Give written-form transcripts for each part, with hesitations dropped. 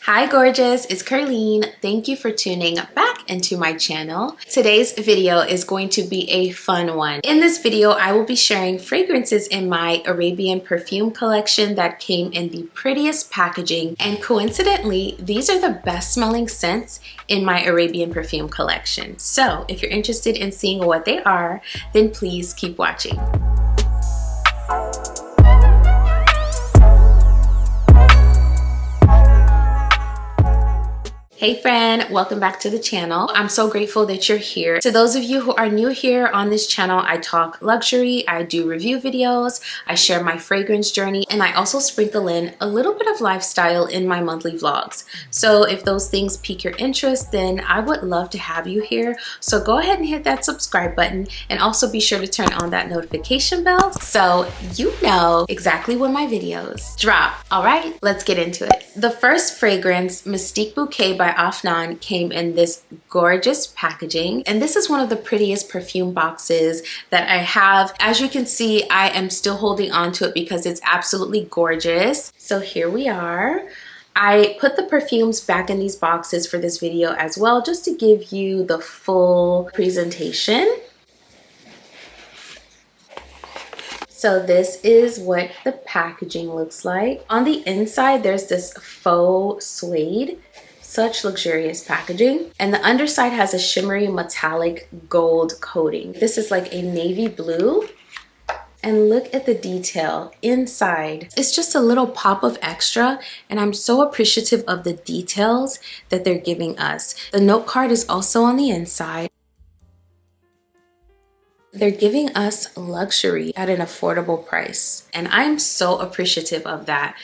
Hi gorgeous, it's Ker-leen. Thank you for tuning back into my channel. Today's video is going to be a fun one. In this video, I will be sharing fragrances in my Arabian perfume collection that came in the prettiest packaging. And coincidentally, these are the best smelling scents in my Arabian perfume collection. So if you're interested in seeing what they are, then please keep watching. Hey friend, welcome back to the channel. I'm so grateful that you're here. To those of you who are new here on this channel, I talk luxury, I do review videos, I share my fragrance journey, and I also sprinkle in a little bit of lifestyle in my monthly vlogs. So if those things pique your interest, then I would love to have you here. So go ahead and hit that subscribe button and also be sure to turn on that notification bell so you know exactly when my videos drop. All right, let's get into it. The first fragrance, Mystique Bouquet by Afnan, came in this gorgeous packaging, and this is one of the prettiest perfume boxes that I have. As you can see, I am still holding on to it because it's absolutely gorgeous. So here we are. I put the perfumes back in these boxes for this video as well, just to give you the full presentation. So this is what the packaging looks like. On the inside, there's this faux suede. Such luxurious packaging. And the underside has a shimmery metallic gold coating. This is like a navy blue. And look at the detail inside. It's just a little pop of extra, and I'm so appreciative of the details that they're giving us. The note card is also on the inside. They're giving us luxury at an affordable price, and I'm so appreciative of that.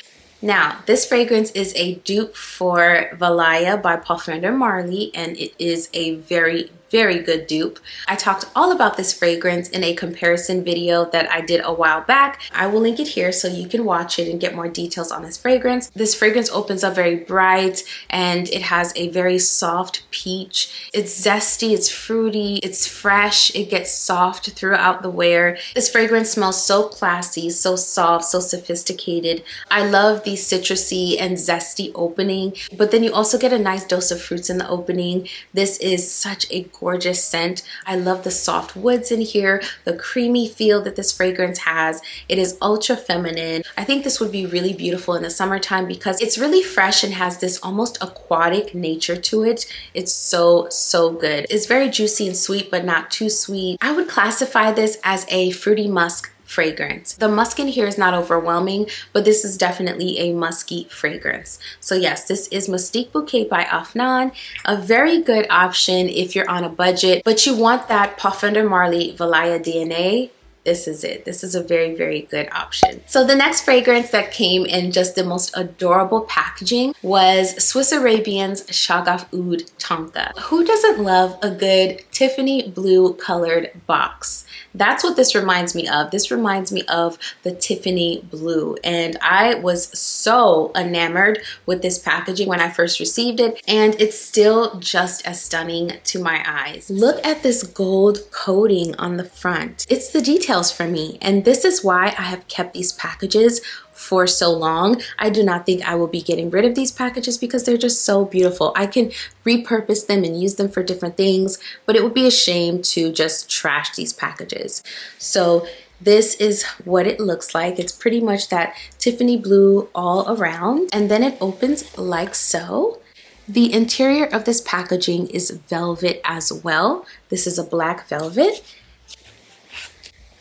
Now, this fragrance is a dupe for Valaya by Parfum Marley, and it is a very good dupe. I talked all about this fragrance in a comparison video that I did a while back. I will link it here so you can watch it and get more details on this fragrance. This fragrance opens up very bright and it has a very soft peach. It's zesty, it's fruity, it's fresh, it gets soft throughout the wear. This fragrance smells so classy, so soft, so sophisticated. I love the citrusy and zesty opening, but then you also get a nice dose of fruits in the opening. This is such a gorgeous scent. I love the soft woods in here, the creamy feel that this fragrance has. It is ultra feminine. I think this would be really beautiful in the summertime because it's really fresh and has this almost aquatic nature to it. It's so good. It's very juicy and sweet, but not too sweet. I would classify this as a fruity musk fragrance. The musk in here is not overwhelming, but this is definitely a musky fragrance. So yes, this is Mystique Bouquet by Afnan. A very good option if you're on a budget, but you want that Parfum Marley Valaya DNA. This is it. This is a very good option. So the next fragrance that came in just the most adorable packaging was Swiss Arabian's Shaga Tonka. Who doesn't love a good Tiffany blue colored box? That's what this reminds me of. This reminds me of the Tiffany blue, and I was so enamored with this packaging when I first received it, and it's still just as stunning to my eyes. Look at this gold coating on the front. It's the details for me, and this is why I have kept these packages for so long. I do not think I will be getting rid of these packages because they're just so beautiful. I can repurpose them and use them for different things, but it would be a shame to just trash these packages. So this is what it looks like. It's pretty much that Tiffany blue all around, and then it opens like so. The interior of this packaging is velvet as well. This is a black velvet.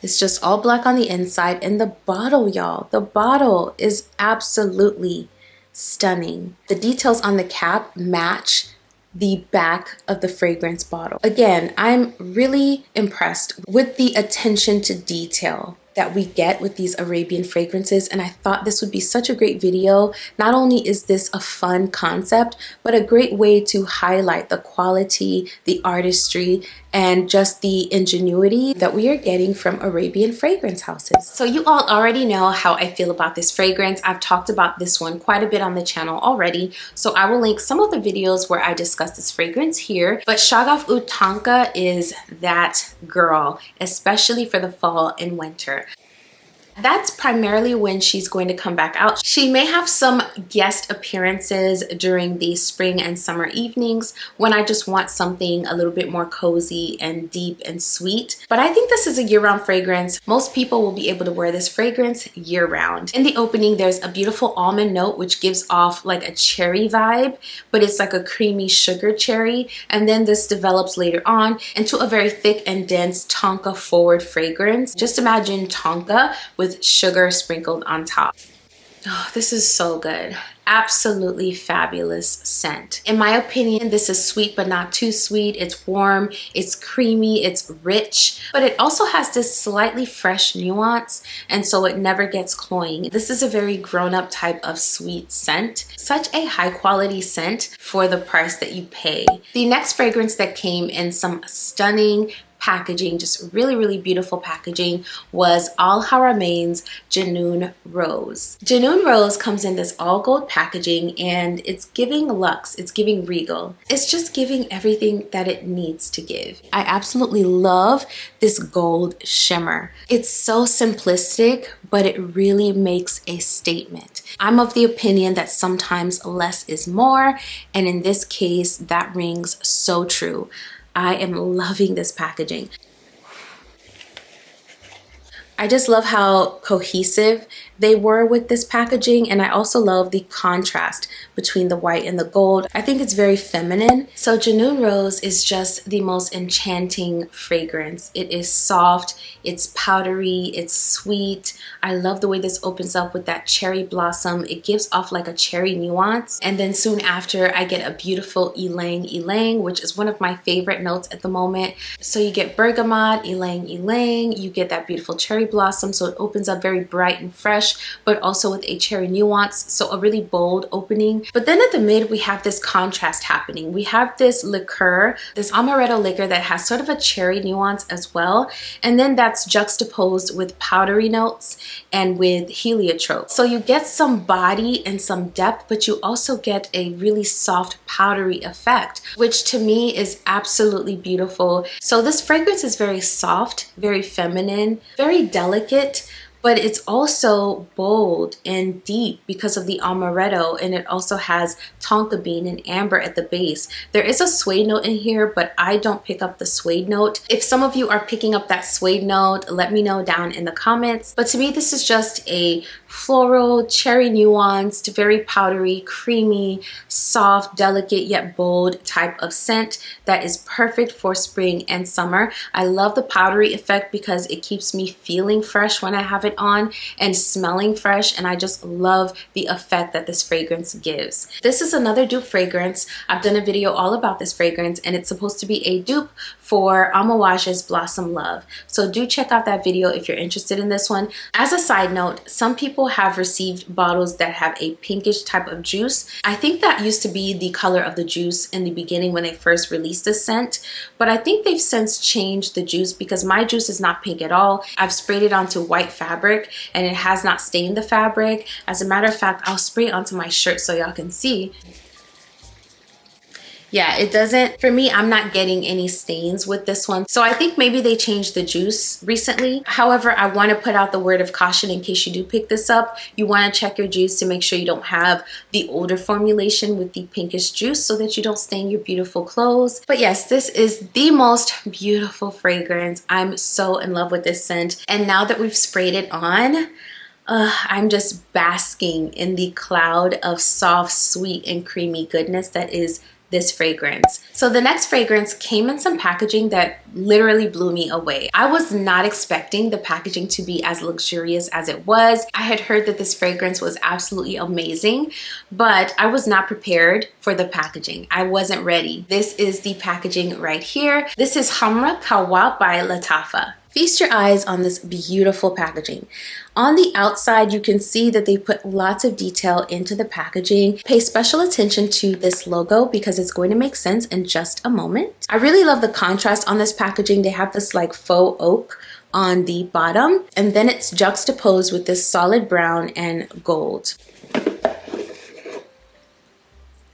It's just all black on the inside, and the bottle, y'all, the bottle is absolutely stunning. The details on the cap match the back of the fragrance bottle. Again, I'm really impressed with the attention to detail that we get with these Arabian fragrances, and I thought this would be such a great video. Not only is this a fun concept, but a great way to highlight the quality, the artistry, and just the ingenuity that we are getting from Arabian fragrance houses. So you all already know how I feel about this fragrance. I've talked about this one quite a bit on the channel already, so I will link some of the videos where I discuss this fragrance here. But Shaga Tonka is that girl, especially for the fall and winter. That's primarily when she's going to come back out. She may have some guest appearances during the spring and summer evenings when I just want something a little bit more cozy and deep and sweet. But I think this is a year-round fragrance. Most people will be able to wear this fragrance year-round. In the opening, there's a beautiful almond note which gives off like a cherry vibe, but it's like a creamy sugar cherry. And then this develops later on into a very thick and dense tonka forward fragrance. Just imagine tonka with sugar sprinkled on top. Oh, this is so good. Absolutely fabulous scent. In my opinion, this is sweet but not too sweet. It's warm, it's creamy, it's rich, but it also has this slightly fresh nuance, and so it never gets cloying. This is a very grown-up type of sweet scent. Such a high quality scent for the price that you pay. The next fragrance that came in some stunning packaging, just really beautiful packaging, was Al Haramain's Janun Rose. Janun Rose comes in this all gold packaging, and it's giving luxe, it's giving regal. It's just giving everything that it needs to give. I absolutely love this gold shimmer. It's so simplistic, but it really makes a statement. I'm of the opinion that sometimes less is more, and in this case, that rings so true. I am loving this packaging. I just love how cohesive they were with this packaging, and I also love the contrast between the white and the gold. I think it's very feminine. So Janun Rose is just the most enchanting fragrance. It is soft, it's powdery, it's sweet. I love the way this opens up with that cherry blossom. It gives off like a cherry nuance. And then soon after, I get a beautiful ylang ylang, which is one of my favorite notes at the moment. So you get bergamot, ylang ylang, you get that beautiful cherry blossom. So it opens up very bright and fresh, but also with a cherry nuance. So a really bold opening. But then at the mid, we have this contrast happening. We have this liqueur, this amaretto liquor that has sort of a cherry nuance as well. And then that's juxtaposed with powdery notes and with heliotrope. So you get some body and some depth, but you also get a really soft powdery effect, which to me is absolutely beautiful. So this fragrance is very soft, very feminine, very delicate, but it's also bold and deep because of the amaretto, and it also has tonka bean and amber at the base. There is a suede note in here, but I don't pick up the suede note. If some of you are picking up that suede note, let me know down in the comments. But to me, this is just a floral, cherry nuanced, very powdery, creamy, soft, delicate yet bold type of scent that is perfect for spring and summer. I love the powdery effect because it keeps me feeling fresh when I have it on and smelling fresh, and I just love the effect that this fragrance gives. This is another dupe fragrance. I've done a video all about this fragrance, and it's supposed to be a dupe for Amawage's Blossom Love. So do check out that video if you're interested in this one. As a side note, some people have received bottles that have a pinkish type of juice. I think that used to be the color of the juice in the beginning when they first released this scent, but I think they've since changed the juice because my juice is not pink at all. I've sprayed it onto white fabric and it has not stained the fabric. As a matter of fact, I'll spray it onto my shirt so y'all can see. Yeah, it doesn't, for me, I'm not getting any stains with this one. So I think maybe they changed the juice recently. However, I want to put out the word of caution in case you do pick this up. You want to check your juice to make sure you don't have the older formulation with the pinkish juice so that you don't stain your beautiful clothes. But yes, this is the most beautiful fragrance. I'm so in love with this scent. And now that we've sprayed it on, I'm just basking in the cloud of soft, sweet, and creamy goodness that is this fragrance. So the next fragrance came in some packaging that literally blew me away. I was not expecting the packaging to be as luxurious as it was. I had heard that this fragrance was absolutely amazing, but I was not prepared for the packaging. I wasn't ready. This is the packaging right here. This is Hamra Kawa by Lattafa. Feast your eyes on this beautiful packaging. On the outside, you can see that they put lots of detail into the packaging. Pay special attention to this logo because it's going to make sense in just a moment. I really love the contrast on this packaging. They have this like faux oak on the bottom, and then it's juxtaposed with this solid brown and gold.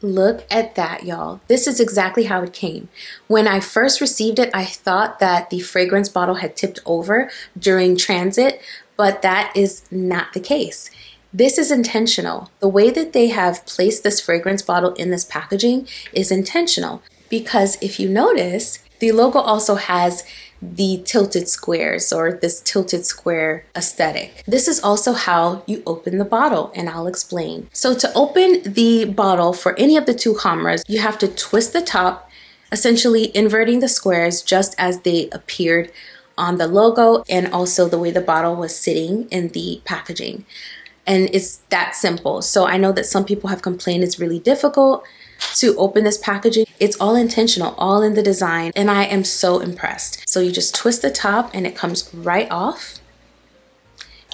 Look at that, y'all. This is exactly how it came. When I first received it, I thought that the fragrance bottle had tipped over during transit, but that is not the case. This is intentional. The way that they have placed this fragrance bottle in this packaging is intentional, because if you notice, the logo also has the tilted squares, or this tilted square aesthetic. This is also how you open the bottle, and I'll explain. So to open the bottle for any of the two Hamras, you have to twist the top, essentially inverting the squares just as they appeared on the logo and also the way the bottle was sitting in the packaging. And it's that simple. So I know that some people have complained it's really difficult to open this packaging. It's all intentional, all in the design, and I am so impressed. So you just twist the top and it comes right off,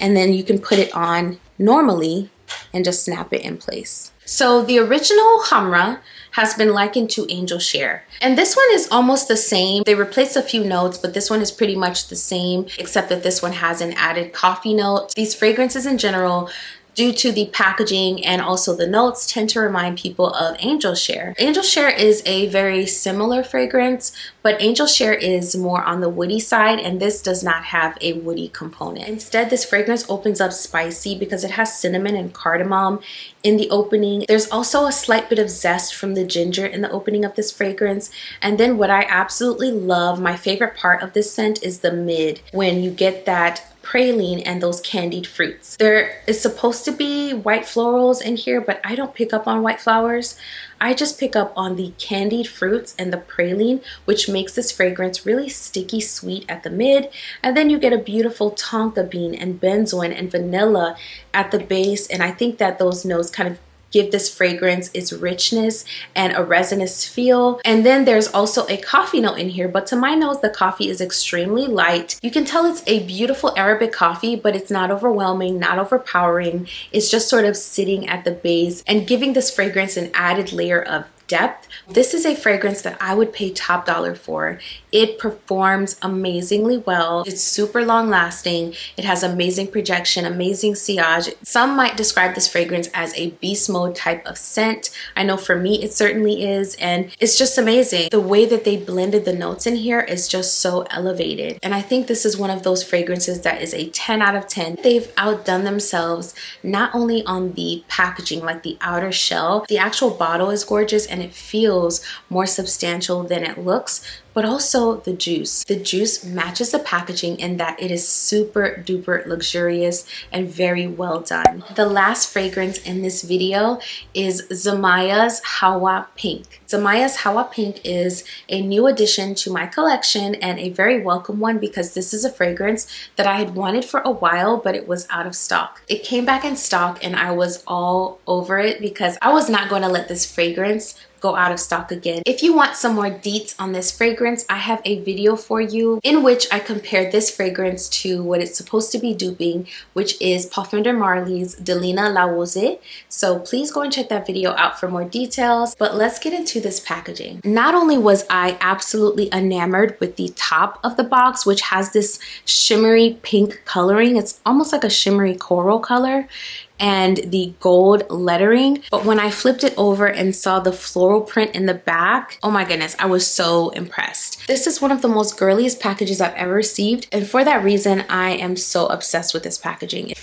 and then you can put it on normally and just snap it in place. So the original Hamra has been likened to Angel Share, and this one is almost the same. They replaced a few notes, but this one is pretty much the same, except that this one has an added coffee note. These fragrances in general, due to the packaging and also the notes, tend to remind people of Angel Share. Angel Share is a very similar fragrance, but Angel Share is more on the woody side, and this does not have a woody component. Instead, this fragrance opens up spicy because it has cinnamon and cardamom in the opening. There's also a slight bit of zest from the ginger in the opening of this fragrance. And then what I absolutely love, my favorite part of this scent, is the mid, when you get that praline and those candied fruits. There is supposed to be white florals in here, but I don't pick up on white flowers. I just pick up on the candied fruits and the praline, which makes this fragrance really sticky sweet at the mid. And then you get a beautiful tonka bean and benzoin and vanilla at the base. And I think that those notes kind of give this fragrance its richness and a resinous feel. And then there's also a coffee note in here, but to my nose, the coffee is extremely light. You can tell it's a beautiful Arabic coffee, but it's not overwhelming, not overpowering. It's just sort of sitting at the base and giving this fragrance an added layer of depth. This is a fragrance that I would pay top dollar for. It performs amazingly well. It's super long lasting. It has amazing projection, amazing sillage. Some might describe this fragrance as a beast mode type of scent. I know for me it certainly is, and it's just amazing. The way that they blended the notes in here is just so elevated, and I think this is one of those fragrances that is a 10 out of 10. They've outdone themselves, not only on the packaging, like the outer shell. The actual bottle is gorgeous and it feels more substantial than it looks, but also the juice. The juice matches the packaging in that it is super duper luxurious and very well done. The last fragrance in this video is Zamaya's Hawa Pink. Zamaya's Hawa Pink is a new addition to my collection and a very welcome one, because this is a fragrance that I had wanted for a while, but it was out of stock. It came back in stock and I was all over it because I was not going to let this fragrance go out of stock again. If you want some more deets on this fragrance, I have a video for you in which I compared this fragrance to what it's supposed to be duping, which is Parfums de Marly's Delina La Rose. So please go and check that video out for more details. But let's get into this packaging. Not only was I absolutely enamored with the top of the box, which has this shimmery pink coloring. It's almost like a shimmery coral color, and the gold lettering. But when I flipped it over and saw the floral print in the back, oh my goodness, I was so impressed. This is one of the most girliest packages I've ever received, and for that reason, I am so obsessed with this packaging.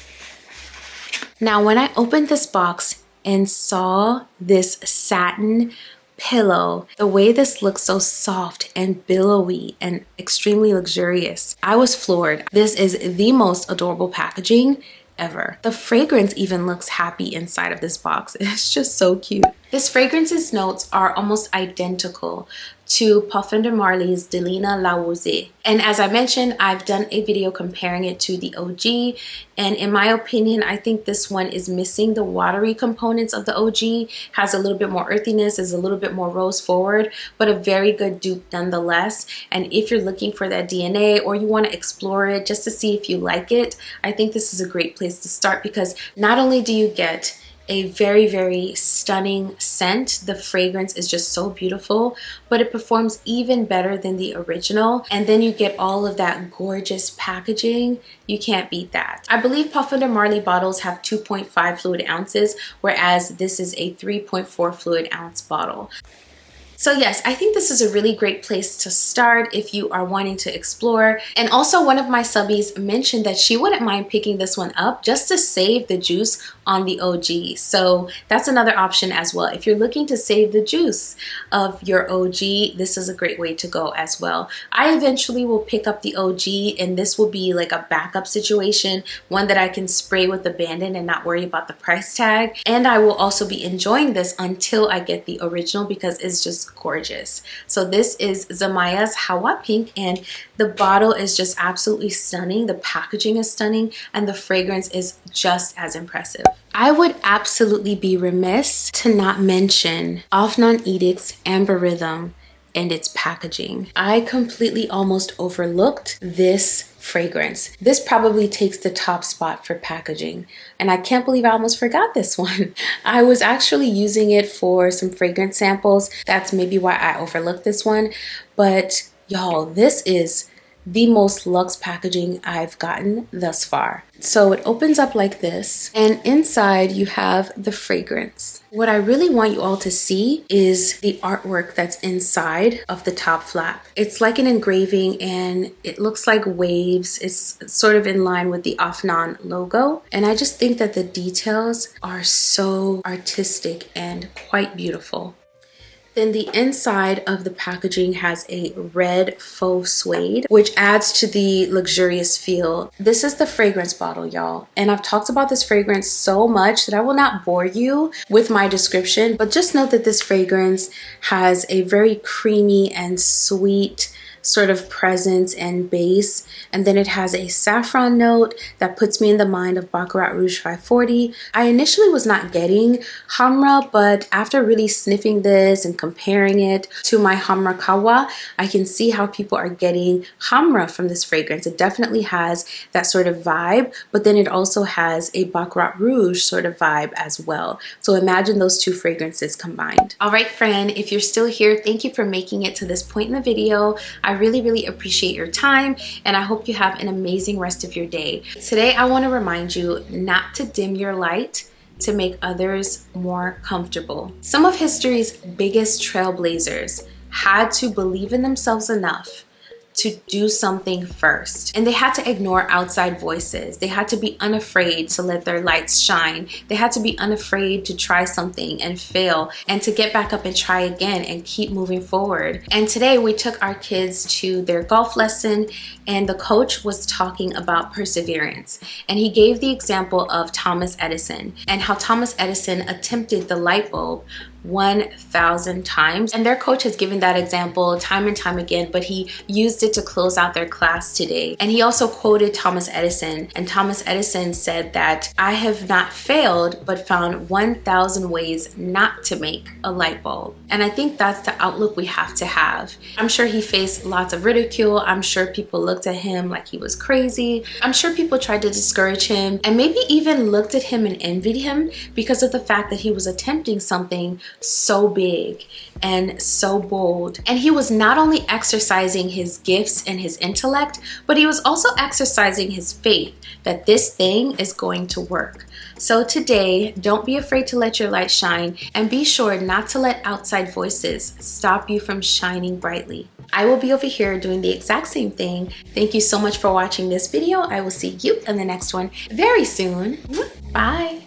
Now, when I opened this box and saw this satin pillow, the way this looks so soft and billowy and extremely luxurious, I was floored. This is the most adorable packaging ever. The fragrance even looks happy inside of this box. It's just so cute. This fragrance's notes are almost identical to Parfums de Marly's Delina La Rose. And as I mentioned, I've done a video comparing it to the OG. And in my opinion, I think this one is missing the watery components of the OG. Has a little bit more earthiness, is a little bit more rose forward, but a very good dupe nonetheless. And if you're looking for that DNA or you want to explore it just to see if you like it, I think this is a great place to start, because not only do you get a very, very stunning scent. The fragrance is just so beautiful, but it performs even better than the original. And then you get all of that gorgeous packaging. You can't beat that. I believe Parfum de Marly bottles have 2.5 fluid ounces, whereas this is a 3.4 fluid ounce bottle. So yes, I think this is a really great place to start if you are wanting to explore. And also one of my subbies mentioned that she wouldn't mind picking this one up just to save the juice on the OG. So that's another option as well. If you're looking to save the juice of your OG, this is a great way to go as well. I eventually will pick up the OG, and this will be like a backup situation, one that I can spray with abandon and not worry about the price tag. And I will also be enjoying this until I get the original because it's just gorgeous. So this is Zamaya's Hawa Pink, and the bottle is just absolutely stunning. The packaging is stunning, and the fragrance is just as impressive. I would absolutely be remiss to not mention Afnan Edict's Amber Rhythm and its packaging. I completely almost overlooked this fragrance. This probably takes the top spot for packaging, and I can't believe I almost forgot this one. I was actually using it for some fragrance samples. That's maybe why I overlooked this one, but y'all, this is the most luxe packaging I've gotten thus far. So it opens up like this, and inside you have the fragrance. What I really want you all to see is the artwork that's inside of the top flap. It's like an engraving, and it looks like waves. It's sort of in line with the Afnan logo, and I just think that the details are so artistic and quite beautiful. Then the inside of the packaging has a red faux suede, which adds to the luxurious feel. This is the fragrance bottle, y'all. And I've talked about this fragrance so much that I will not bore you with my description, but just note that this fragrance has a very creamy and sweet sort of presence and base, and then it has a saffron note that puts me in the mind of Baccarat Rouge 540. I initially was not getting Hamra, but after really sniffing this and comparing it to my Hamra Kawa, I can see how people are getting Hamra from this fragrance. It definitely has that sort of vibe, but then it also has a Baccarat Rouge sort of vibe as well. So imagine those two fragrances combined. All right, friend, if you're still here, thank you for making it to this point in the video. I really appreciate your time, and I hope you have an amazing rest of your day. Today, I want to remind you not to dim your light to make others more comfortable. Some of history's biggest trailblazers had to believe in themselves enough to do something first. And they had to ignore outside voices. They had to be unafraid to let their lights shine. They had to be unafraid to try something and fail, and to get back up and try again and keep moving forward. And today we took our kids to their golf lesson, and the coach was talking about perseverance. And he gave the example of Thomas Edison and how Thomas Edison attempted the light bulb 1,000 times, and their coach has given that example time and time again, but he used it to close out their class today. And he also quoted Thomas Edison, and Thomas Edison said that I have not failed but found 1,000 ways not to make a light bulb. And I think that's the outlook we have to have. I'm sure he faced lots of ridicule. I'm sure people looked at him like he was crazy. I'm sure people tried to discourage him, and maybe even looked at him and envied him because of the fact that he was attempting something so big and so bold. And he was not only exercising his gifts and his intellect, but he was also exercising his faith that this thing is going to work. So today, don't be afraid to let your light shine, and be sure not to let outside voices stop you from shining brightly. I will be over here doing the exact same thing. Thank you so much for watching this video. I will see you in the next one very soon. Bye.